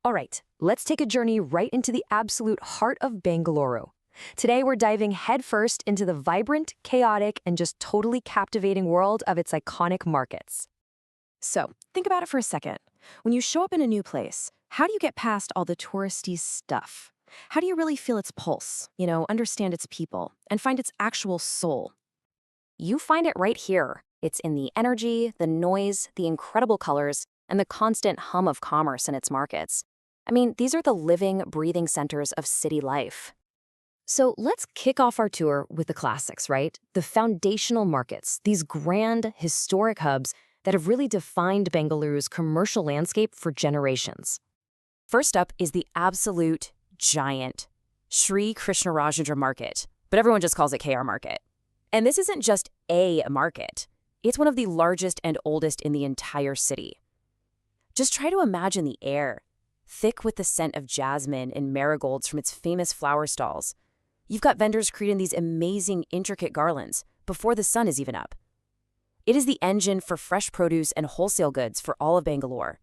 All right, let's take a journey right into the absolute heart of Bengaluru. Today, we're diving headfirst into the vibrant, chaotic, and just totally captivating world of its iconic markets. So, think about it for a second. When you show up in a new place, how do you get past all the touristy stuff? How do you really feel its pulse, understand its people, and find its actual soul? You find it right here. It's in the energy, the noise, the incredible colors, and the constant hum of commerce in its markets. I mean, these are the living, breathing centers of city life. So let's kick off our tour with the classics, right? The foundational markets, these grand, historic hubs that have really defined Bengaluru's commercial landscape for generations. First up is the absolute giant Sri Krishnarajendra Market, but everyone just calls it KR Market. And this isn't just a market. It's one of the largest and oldest in the entire city. Just try to imagine the air, thick with the scent of jasmine and marigolds from its famous flower stalls. You've got vendors creating these amazing, intricate garlands before the sun is even up. It is the engine for fresh produce and wholesale goods for all of Bangalore.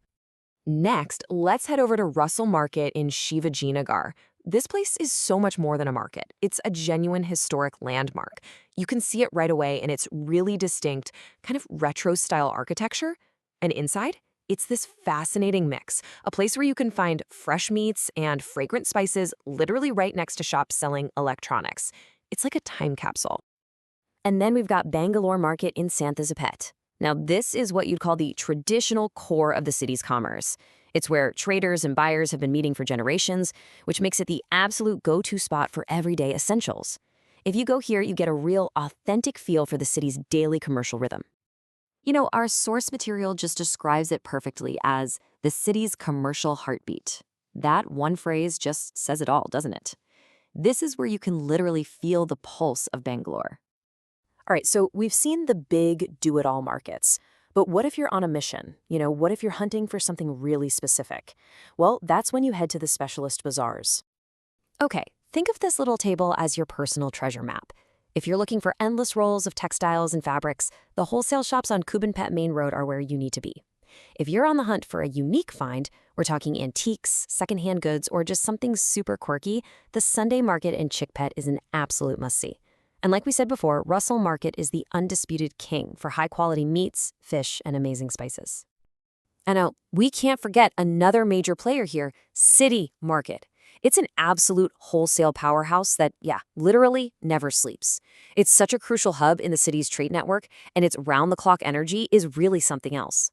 Next, let's head over to Russell Market in Shivajinagar. This place is so much more than a market. It's a genuine historic landmark. You can see it right away in its really distinct, kind of retro-style architecture. And inside, it's this fascinating mix, a place where you can find fresh meats and fragrant spices literally right next to shops selling electronics. It's like a time capsule. And then we've got Bangalore Market in Santazapet. Now, this is what you'd call the traditional core of the city's commerce. It's where traders and buyers have been meeting for generations, which makes it the absolute go-to spot for everyday essentials. If you go here, you get a real, authentic feel for the city's daily commercial rhythm. You know, our source material just describes it perfectly as the city's commercial heartbeat. That one phrase just says it all, doesn't it? This is where you can literally feel the pulse of Bangalore. All right, so we've seen the big do-it-all markets. But what if you're on a mission? What if you're hunting for something really specific? Well, that's when you head to the specialist bazaars. Okay, think of this little table as your personal treasure map. If you're looking for endless rolls of textiles and fabrics, the wholesale shops on Cubbonpet Main Road are where you need to be. If you're on the hunt for a unique find, we're talking antiques, secondhand goods, or just something super quirky, the Sunday market in Chickpet is an absolute must-see. And like we said before, Russell Market is the undisputed king for high-quality meats, fish, and amazing spices. And now, we can't forget another major player here, City Market. It's an absolute wholesale powerhouse that, literally never sleeps. It's such a crucial hub in the city's trade network, and its round-the-clock energy is really something else.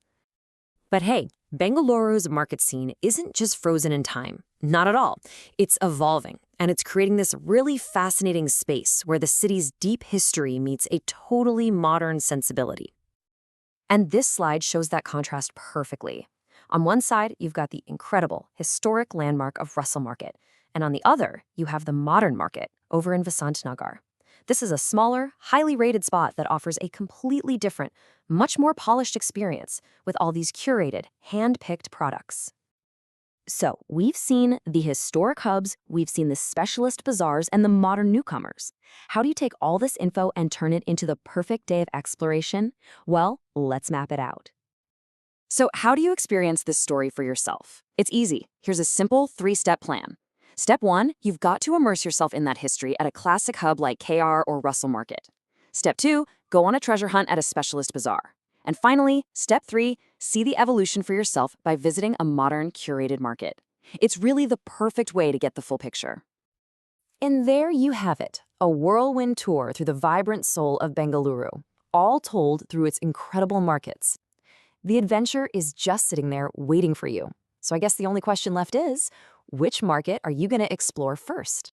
But hey, Bengaluru's market scene isn't just frozen in time. Not at all. It's evolving, and it's creating this really fascinating space where the city's deep history meets a totally modern sensibility. And this slide shows that contrast perfectly. On one side, you've got the incredible, historic landmark of Russell Market, and on the other, you have the modern market over in Vasant Nagar. This is a smaller, highly rated spot that offers a completely different, much more polished experience with all these curated, hand-picked products. So, we've seen the historic hubs, we've seen the specialist bazaars, and the modern newcomers. How do you take all this info and turn it into the perfect day of exploration? Well, let's map it out. So, how do you experience this story for yourself? It's easy. Here's a simple 3-step plan. Step 1, you've got to immerse yourself in that history at a classic hub like KR or Russell Market. Step 2, go on a treasure hunt at a specialist bazaar. And finally, step 3, see the evolution for yourself by visiting a modern, curated market. It's really the perfect way to get the full picture. And there you have it, a whirlwind tour through the vibrant soul of Bengaluru, all told through its incredible markets. The adventure is just sitting there waiting for you. So I guess the only question left is, which market are you going to explore first?